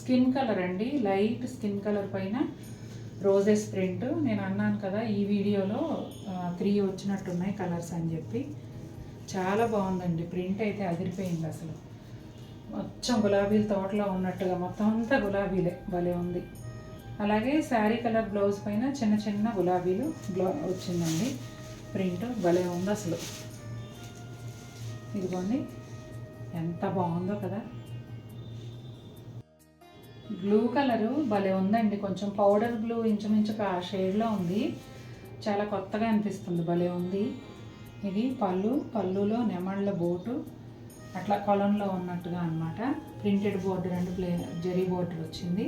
Skin colour అండి, light skin colour పైన roses print. నేను అన్నాను కదా ఈ వీడియోలో 3 వచ్చినట్టున్నాయి కలర్స్ అని చెప్పి. చాలా బాగుందండి, ప్రింట్ అయితే అదిరిపోయింది అసలు. మొత్తం గులాబీల తోటలో ఉన్నట్టుగా మొత్తం అంతా గులాబీలే, భలే ఉంది. అలాగే శారీ కలర్ బ్లౌజ్ పైన చిన్న చిన్న గులాబీలు వచ్చిందండి ప్రింట్, భలే ఉంది అసలు. ఇదిగోండి ఎంత బాగుందో కదా. బ్లూ కలరు భలే ఉందండి, కొంచెం పౌడర్ బ్లూ ఇంచుమించుగా ఆ షేడ్లో ఉంది. చాలా కొత్తగా అనిపిస్తుంది, భలే ఉంది. ఇది పళ్ళులో నెమళ్ళ బోటు అట్లా కొలంలో ఉన్నట్టుగా అనమాట. Printed border and zari border వచ్చింది.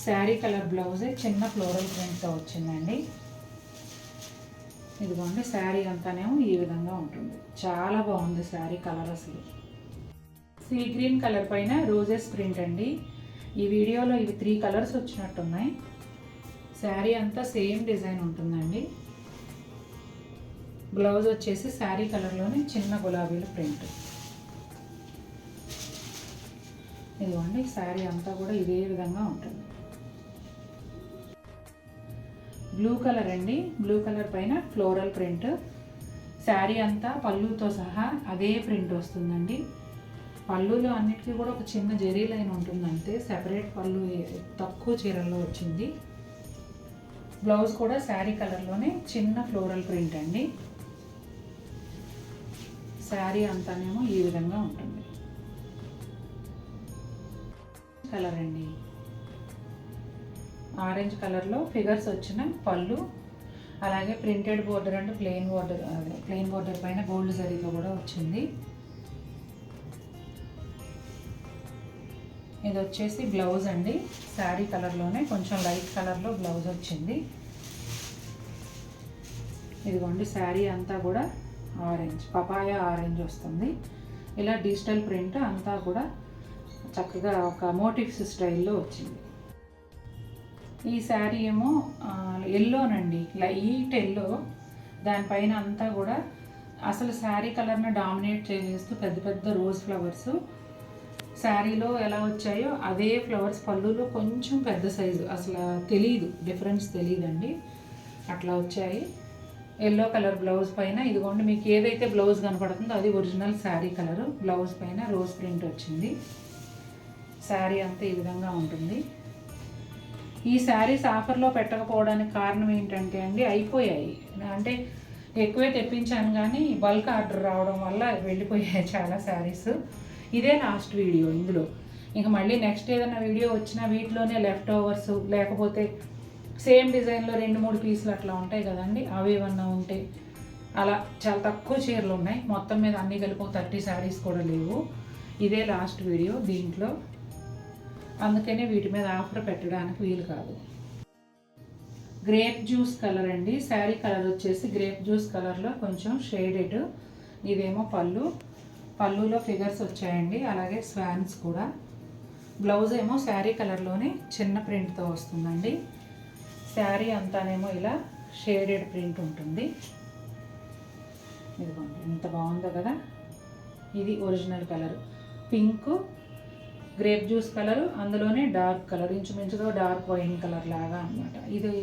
శారీ కలర్ బ్లౌజే చిన్న ఫ్లోరల్ ప్రింట్తో వచ్చిందండి. ఇదిగోండి శారీ అంతానేమో ఈ విధంగా ఉంటుంది. చాలా బాగుంది శారీ కలర్ అసలు. సీ గ్రీన్ కలర్ పైన రోజెస్ ప్రింట్ అండి. ఈ వీడియోలో ఇవి 3 కలర్స్ వచ్చినట్టున్నాయి. శారీ అంతా సేమ్ డిజైన్ ఉంటుందండి. బ్లౌజ్ వచ్చేసి శారీ కలర్లోనే చిన్న గులాబీల ప్రింట్. ఇదిగోండి శారీ అంతా కూడా ఇదే విధంగా ఉంటుంది. బ్లూ కలర్ అండి, బ్లూ కలర్ పైన ఫ్లోరల్ ప్రింట్. శారీ అంతా పళ్ళుతో సహా అదే ప్రింట్ వస్తుందండి. పళ్ళులో అన్నిటికీ కూడా ఒక చిన్న జరీ లైన్ ఉంటుంది అంతే, సెపరేట్ పళ్ళు తక్కువ చీరల్లో వచ్చింది. బ్లౌజ్ కూడా శారీ కలర్లోనే చిన్న ఫ్లోరల్ ప్రింట్ అండి. శారీ అంతానేమో ఈ విధంగా ఉంటుంది. కలర్ అండి, ఆరెంజ్ కలర్లో ఫిగర్స్ వచ్చిన పళ్ళు, అలాగే printed border and plain border పైన గోల్డ్ జరీతో కూడా వచ్చింది. ఇది వచ్చేసి బ్లౌజ్ అండి, శారీ కలర్లోనే కొంచెం లైట్ కలర్లో బ్లౌజ్ వచ్చింది. ఇదిగోండి శారీ అంతా కూడా ఆరెంజ్, పపాయ ఆరెంజ్ వస్తుంది. ఇలా డిజిటల్ ప్రింట్ అంతా కూడా చక్కగా ఒక మోటివ్స్ స్టైల్లో వచ్చింది. ఈ శారీ ఏమో ఎల్లోనండి, లైట్ ఎల్లో. దానిపైన అంతా కూడా అసలు శారీ కలర్ని డామినేట్ చేస్తూ పెద్ద పెద్ద రోజ్ ఫ్లవర్స్ శారీలో ఎలా వచ్చాయో అదే ఫ్లవర్స్ పళ్ళులో కొంచెం పెద్ద సైజు, అసలు తెలియదు, డిఫరెన్స్ తెలియదండి, అట్లా వచ్చాయి. ఎల్లో కలర్ బ్లౌజ్ పైన ఇదిగోండి మీకు ఏదైతే బ్లౌజ్ కనపడుతుందో అది ఒరిజినల్ శారీ కలరు. బ్లౌజ్ పైన రోజ్ ప్రింట్ వచ్చింది. శారీ అంతా ఈ విధంగా ఉంటుంది. ఈ శారీస్ ఆఫర్లో పెట్టకపోవడానికి కారణం ఏంటంటే అండి, అయిపోయాయి. అంటే ఎక్కువే తెప్పించాను కానీ బల్క్ ఆర్డర్ రావడం వల్ల వెళ్ళిపోయాయి చాలా శారీస్. ఇదే లాస్ట్ వీడియో ఇందులో. ఇంకా మళ్ళీ నెక్స్ట్ ఏదైనా వీడియో వచ్చినా వీటిలోనే లెఫ్ట్ ఓవర్స్, లేకపోతే సేమ్ డిజైన్లో 2-3 పీసులు అట్లా ఉంటాయి కదండి, అవి ఏమన్నా ఉంటే అలా. చాలా తక్కువ చీరలు ఉన్నాయి, మొత్తం మీద అన్నీ కలిపి 30 శారీస్ కూడా లేవు. ఇదే లాస్ట్ వీడియో దీంట్లో, అందుకనే వీటి మీద ఆఫర్ పెట్టడానికి వీలు కాదు. గ్రేప్ జ్యూస్ కలర్ అండి, శారీ కలర్ వచ్చేసి గ్రేప్ జ్యూస్ కలర్లో కొంచెం షేడెడ్. ఇదేమో పళ్ళులో ఫిగర్స్ వచ్చాయండి, అలాగే స్వాన్స్ కూడా. బ్లౌజ్ ఏమో శారీ కలర్లోనే చిన్న ప్రింట్తో వస్తుందండి. శారీ అంతానేమో ఇలా షేడెడ్ ప్రింట్ ఉంటుంది. ఇదిగోండి ఎంత బాగుందో కదా. ఇది original colour pink, grape juice colour, అందులోనే డార్క్ కలర్, ఇంచుమించుగా డార్క్ వైన్ కలర్ లాగా అనమాట. ఇది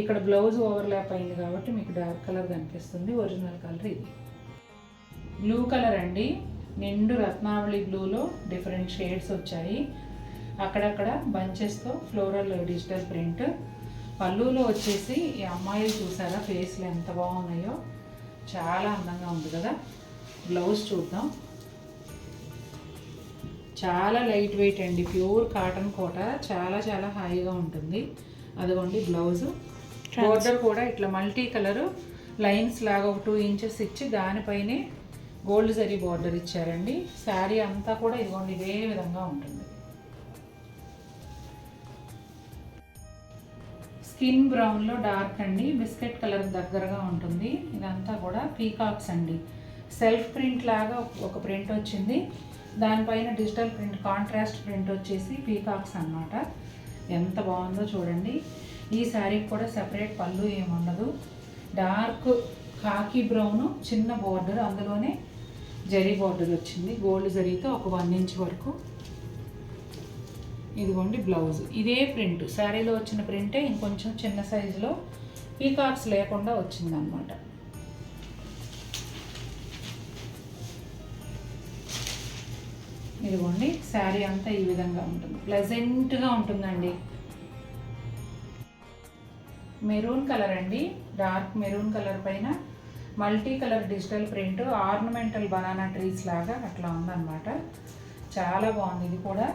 ఇక్కడ బ్లౌజ్ ఓవర్లాప్ అయింది కాబట్టి మీకు డార్క్ కలర్ కనిపిస్తుంది. ఒరిజినల్ కలర్ ఇది. బ్లూ కలర్ అండి, నిండు రత్నావళి బ్లూలో డిఫరెంట్ షేడ్స్ వచ్చాయి. అక్కడక్కడ బంచెస్తో ఫ్లోరల్ డిజిటల్ ప్రింట్. పళ్ళులో వచ్చేసి ఈ అమ్మాయిలు చూసారా ఫేస్లు ఎంత బాగున్నాయో, చాలా అందంగా ఉంది కదా. బ్లౌజ్ చూద్దాం. చాలా లైట్ వెయిట్ అండి, ప్యూర్ కాటన్ కోట, చాలా చాలా హాయిగా ఉంటుంది. అదిగోండి బ్లౌజు. బోర్డర్ కూడా ఇట్లా మల్టీ కలరు లైన్స్ లాగా ఒక 2 ఇంచెస్ ఇచ్చి దానిపైనే గోల్డ్ జరీ బోర్డర్ ఇచ్చారండి. శారీ అంతా కూడా ఇదిగోండి ఇదే విధంగా ఉంటుంది. స్కిన్ బ్రౌన్లో డార్క్ అండి, బిస్కెట్ కలర్ దగ్గరగా ఉంటుంది. ఇదంతా కూడా పీకాక్స్ అండి, సెల్ఫ్ ప్రింట్ లాగా ఒక ప్రింట్ వచ్చింది. దానిపైన డిజిటల్ ప్రింట్, కాంట్రాస్ట్ ప్రింట్ వచ్చేసి పీకాక్స్ అన్నమాట. ఎంత బాగుందో చూడండి. ఈ శారీకి కూడా సెపరేట్ పళ్ళు ఏముండదు. డార్క్ కాకి బ్రౌన్ చిన్న బోర్డర్, అందులోనే జరీ బోర్డర్ వచ్చింది గోల్డ్ జరీతో ఒక 1 ఇంచ్ వరకు. ఇదిగోండి బ్లౌజ్. ఇదే ప్రింట్, శారీలో వచ్చిన ప్రింటే ఇంకొంచెం చిన్న సైజులో పీకాక్స్ లేకుండా వచ్చిందనమాట. ఇదిగోండి శారీ అంతా ఈ విధంగా ఉంటుంది, ప్లెజెంట్గా ఉంటుందండి. మెరూన్ కలర్ అండి, డార్క్ మెరూన్ కలర్ పైన multi colour digital print, ornamental banana trees లాగా అట్లా ఉందన్నమాట. చాలా బాగుంది. ఇది కూడా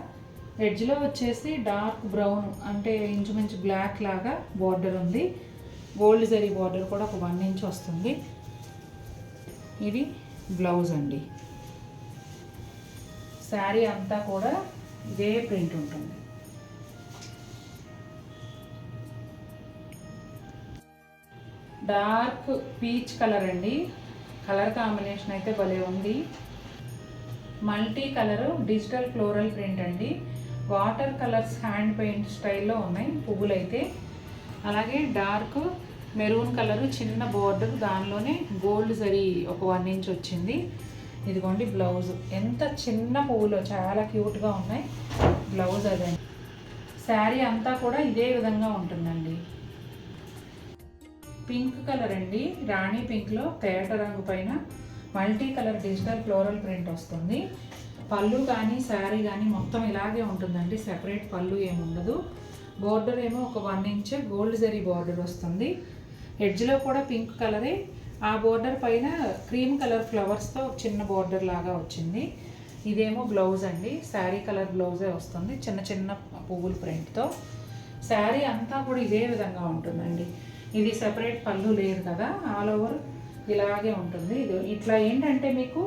ఎడ్జ్లో వచ్చేసి డార్క్ బ్రౌన్ అంటే ఇంచుమించు బ్లాక్ లాగా బార్డర్ ఉంది. గోల్డ్ జరీ బార్డర్ కూడా ఒక 1 ఇంచ్ వస్తుంది. ఇది బ్లౌజ్ అండి. శారీ అంతా కూడా ఇదే ప్రింట్ ఉంటుంది. డార్క్ పీచ్ కలర్ అండి, కలర్ కాంబినేషన్ అయితే భలే ఉంది. Multi colour digital floral print అండి. వాటర్ కలర్స్ హ్యాండ్ పెయింట్ స్టైల్లో ఉన్నాయి పువ్వులు అయితే. అలాగే డార్క్ మెరూన్ కలరు చిన్న బోర్డర్, దానిలోనే గోల్డ్ జరీ ఒక 1 ఇంచ్ వచ్చింది. ఇదిగోండి బ్లౌజ్. ఎంత చిన్న పువ్వులో చాలా క్యూట్గా ఉన్నాయి. బ్లౌజ్ అదే. శారీ అంతా కూడా ఇదే విధంగా ఉంటుందండి. పింక్ కలర్ అండి, రాణి పింక్లో తేట రంగు పైన multi colour digital floral print వస్తుంది. పళ్ళు కానీ శారీ కానీ మొత్తం ఇలాగే ఉంటుందండి, సెపరేట్ పళ్ళు ఏముండదు. బోర్డర్ ఏమో ఒక 1 ఇంచ్ గోల్డ్ జరీ బార్డర్ వస్తుంది. ఎడ్జ్లో కూడా పింక్ కలరే, ఆ బోర్డర్ పైన క్రీమ్ కలర్ ఫ్లవర్స్తో చిన్న బోర్డర్ లాగా వచ్చింది. ఇదేమో బ్లౌజ్ అండి, శారీ కలర్ బ్లౌజే వస్తుంది చిన్న చిన్న పువ్వుల ప్రింట్తో. శారీ అంతా కూడా ఇదే విధంగా ఉంటుందండి. ఇది సెపరేట్ పళ్ళు లేదు కదా, ఆల్ ఓవర్ ఇలాగే ఉంటుంది. ఇది ఇట్లా ఏంటంటే మీకు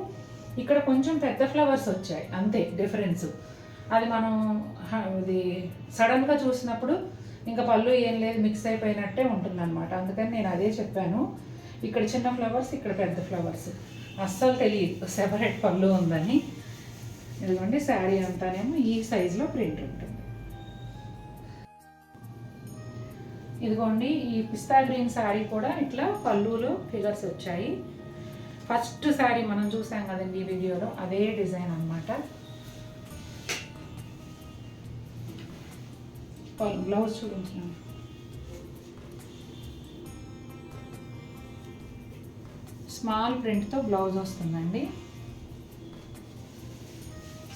ఇక్కడ కొంచెం పెద్ద ఫ్లవర్స్ వచ్చాయి అంతే డిఫరెన్స్. అది మనం ఇది సడన్గా చూసినప్పుడు ఇంకా పళ్ళు ఏం లేదు, మిక్స్ అయిపోయినట్టే ఉంటుందన్నమాట. అందుకని నేను అదే చెప్పాను, ఇక్కడ చిన్న ఫ్లవర్స్ ఇక్కడ పెద్ద ఫ్లవర్స్, అస్సలు తెలియదు సెపరేట్ పళ్ళు ఉందని. ఇదిగోండి శారీ అంతానేమో ఈ సైజులో ప్రింట్ ఉంటుంది. ఇదిగోండి ఈ పిస్తా గ్రీన్ శారీ కూడా ఇట్లా పళ్ళులో ఫిగర్స్ వచ్చాయి. ఫస్ట్ శారీ మనం చూసాం కదండి ఈ వీడియోలో, అదే డిజైన్ అనమాట. బ్లౌజ్ చూపించిన స్మాల్ ప్రింట్తో బ్లౌజ్ వస్తుందండి.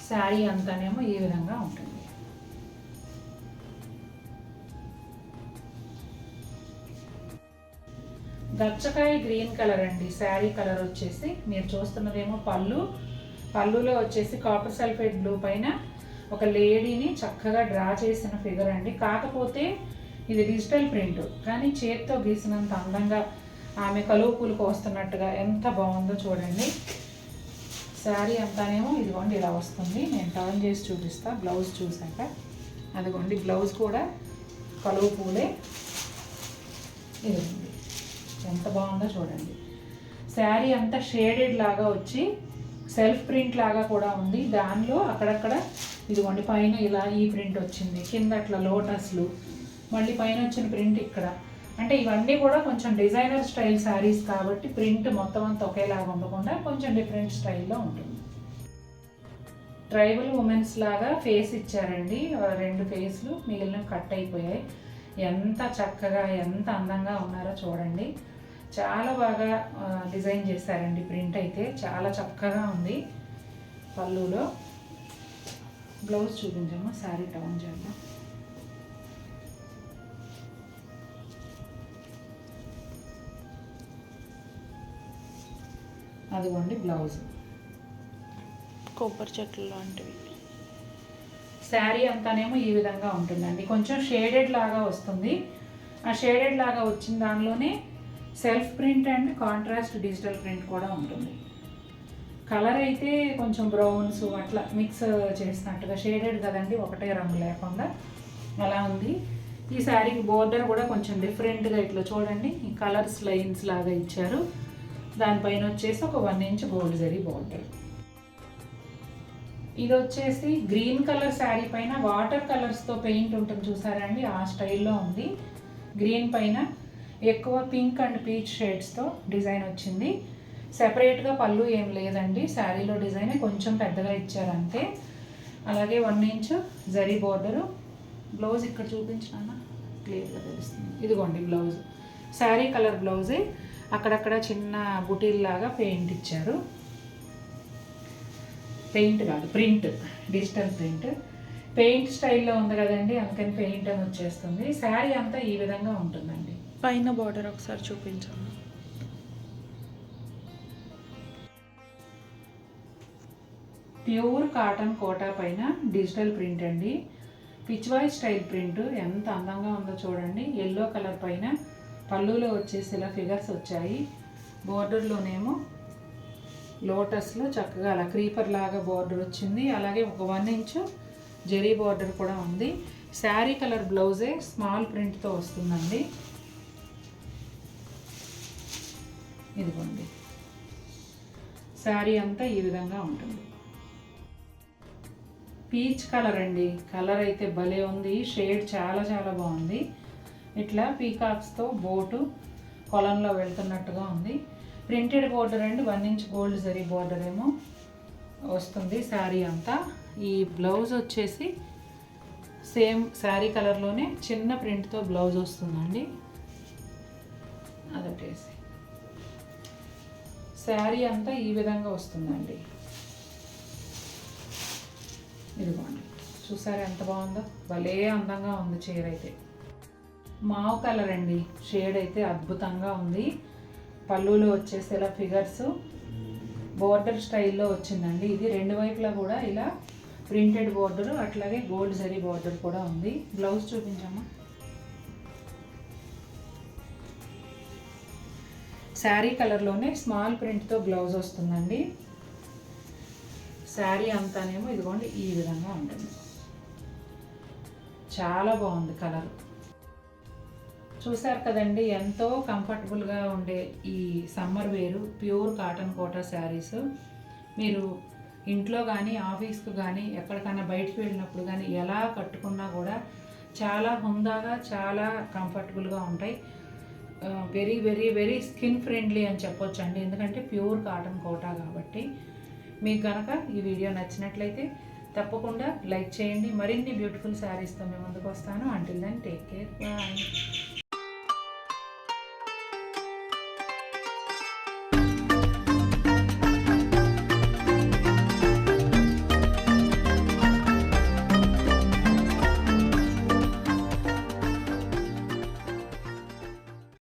శారీ అంతానేమో ఈ విధంగా ఉంటుంది. గచ్చకాయ గ్రీన్ కలర్ అండి, శారీ కలర్ వచ్చేసి మీరు చూస్తున్నదేమో పళ్ళులో వచ్చేసి కాపర్ సల్ఫేట్ బ్లూ పైన ఒక లేడీని చక్కగా డ్రా చేసిన ఫిగర్ అండి. కాకపోతే ఇది డిజిటల్ ప్రింట్, కానీ చేత్తో గీసినంత అందంగా ఆమె కలువ పూలు కోస్తున్నట్టుగా ఎంత బాగుందో చూడండి. శారీ అంతానేమో ఇదిగోండి ఇలా వస్తుంది. నేను టర్న్ చేసి చూపిస్తా బ్లౌజ్ చూసాక. అదిగోండి బ్లౌజ్ కూడా కలువ పూలే. ఇదిగోండి ఎంత బాగుందో చూడండి. శారీ అంతా షేడెడ్ లాగా వచ్చి సెల్ఫ్ ప్రింట్ లాగా కూడా ఉంది. దానిలో అక్కడక్కడ ఇదిగోండి పైన ఇలా ఈ ప్రింట్ వచ్చింది, కింద అట్లా లోటస్లు, మళ్ళీ పైన వచ్చిన ప్రింట్ ఇక్కడ. అంటే ఇవన్నీ కూడా కొంచెం డిజైనర్ స్టైల్ శారీస్ కాబట్టి ప్రింట్ మొత్తం అంతా ఒకేలాగా ఉండకుండా కొంచెం డిఫరెంట్ స్టైల్లో ఉంటుంది. ట్రైబల్ ఉమెన్స్ లాగా ఫేస్ ఇచ్చారండి, 2 ఫేస్లు, మిగిలిన కట్ అయిపోయాయి. ఎంత చక్కగా ఎంత అందంగా ఉన్నారో చూడండి. చాలా బాగా డిజైన్ చేశారండి. ప్రింట్ అయితే చాలా చక్కగా ఉంది. పళ్ళులో బ్లౌజ్ చూపించమ్మా, శారీ టర్న్ చేద్దాం. అదిగోండి బ్లౌజ్ కొబ్బరి చెట్లు లాంటివి. శారీ అంతానేమో ఈ విధంగా ఉంటుందండి. కొంచెం షేడెడ్ లాగా వస్తుంది. ఆ షేడెడ్ లాగా వచ్చిన దానిలోనే self print and contrast digital print కూడా ఉంటుంది. కలర్ అయితే కొంచెం బ్రౌన్స్ అట్లా మిక్స్ చేసినట్టుగా, షేడెడ్ కదండి ఒకటే రంగు లేకుండా అలా ఉంది. ఈ శారీకి బోర్డర్ కూడా కొంచెం డిఫరెంట్గా ఇట్లా చూడండి, ఈ కలర్స్ లైన్స్ లాగా ఇచ్చారు. దానిపైన వచ్చేసి ఒక 1 ఇంచ్ గోల్డ్ జరీ బోర్డర్. ఇది వచ్చేసి గ్రీన్ కలర్ శారీ పైన వాటర్ కలర్స్తో పెయింట్ ఉంటుంది చూసారండి, ఆ స్టైల్లో ఉంది. గ్రీన్ పైన ఎక్కువ పింక్ అండ్ పీచ్ షేడ్స్తో డిజైన్ వచ్చింది. సెపరేట్గా పళ్ళు ఏం లేదండి, శారీలో డిజైన్ కొంచెం పెద్దగా ఇచ్చారు అంతే. అలాగే 1 ఇంచు జరీ బార్డరు. బ్లౌజ్ ఇక్కడ చూపించినా క్లియర్గా తెలుస్తుంది. ఇదిగోండి బ్లౌజ్, శారీ కలర్ బ్లౌజే, అక్కడక్కడ చిన్న బుటీల్లాగా పెయింట్ ఇచ్చారు. పెయింట్ కాదు, ప్రింట్, డిజిటల్ ప్రింట్. పెయింట్ స్టైల్లో ఉంది కదండి, అందుకని పెయింట్ అని వచ్చేస్తుంది. శారీ అంతా ఈ విధంగా ఉంటుందండి. పైన బార్డర్ ఒకసారి చూపించాము. ప్యూర్ కాటన్ కోటా పైన డిజిటల్ ప్రింట్ అండి. పిచ్వాయ్ స్టైల్ ప్రింట్ ఎంత అందంగా ఉందో చూడండి. ఎల్లో కలర్ పైన పళ్ళులో వచ్చేసి ఇలా ఫిగర్స్ వచ్చాయి. బోర్డర్లోనేమో లోటస్లో చక్కగా అలా క్రీపర్ లాగా బార్డర్ వచ్చింది. అలాగే ఒక 1 ఇంచు జెరీ బార్డర్ కూడా ఉంది. శారీ కలర్ బ్లౌజే స్మాల్ ప్రింట్తో వస్తుందండి. ఇదిగోండి, శారీ అంతా ఈ విధంగా ఉంటుంది. పీచ్ కలర్ అండి, కలర్ అయితే భలే ఉంది. షేడ్ చాలా చాలా బాగుంది. ఇట్లా పీకాక్స్తో బోటు కొలంలో వెళ్తున్నట్టుగా ఉంది. ప్రింటెడ్ బార్డర్ అండి, 1 ఇంచ్ గోల్డ్ జరీ బార్డర్ ఏమో వస్తుంది శారీ అంతా. ఈ బ్లౌజ్ వచ్చేసి సేమ్ శారీ కలర్లోనే చిన్న ప్రింట్తో బ్లౌజ్ వస్తుందండి. అదొకటేసి శారీ అంతా ఈ విధంగా వస్తుందండి. ఇదిగోండి, చూసారా ఎంత బాగుందో, భలే అందంగా ఉంది చీర అయితే. మావ్ కలర్ అండి, షేడ్ అయితే అద్భుతంగా ఉంది. పళ్ళులో వచ్చేసి ఇలా ఫిగర్స్ బోర్డర్ స్టైల్లో వచ్చిందండి. ఇది 2 వైపులా కూడా ఇలా ప్రింటెడ్ బోర్డర్, అట్లాగే గోల్డ్ జరీ బోర్డర్ కూడా ఉంది. బ్లౌజ్ చూపించమ్మా. శారీ కలర్లోనే స్మాల్ ప్రింట్తో బ్లౌజ్ వస్తుందండి. శారీ అంతానేమో ఇదిగోండి ఈ విధంగా ఉంటుంది. చాలా బాగుంది కలర్. చూసారు కదండి, ఎంతో కంఫర్టబుల్గా ఉండే ఈ సమ్మర్ వేరు ప్యూర్ కాటన్ కోటా శారీస్ మీరు ఇంట్లో కానీ ఆఫీస్కు కానీ ఎక్కడికైనా బయటకు వెళ్ళినప్పుడు కానీ ఎలా కట్టుకున్నా కూడా చాలా హుందాగా చాలా కంఫర్టబుల్గా ఉంటాయి. Very very very skin friendly అని చెప్పొచ్చు అండి, ఎందుకంటే ప్యూర్ కాటన్ కోటా కాబట్టి. మీకు కనుక ఈ వీడియో నచ్చినట్లయితే తప్పకుండా లైక్ చేయండి. మరిన్ని బ్యూటిఫుల్ శారీస్తో మేము ముందుకు వస్తాను. Until then take care, bye.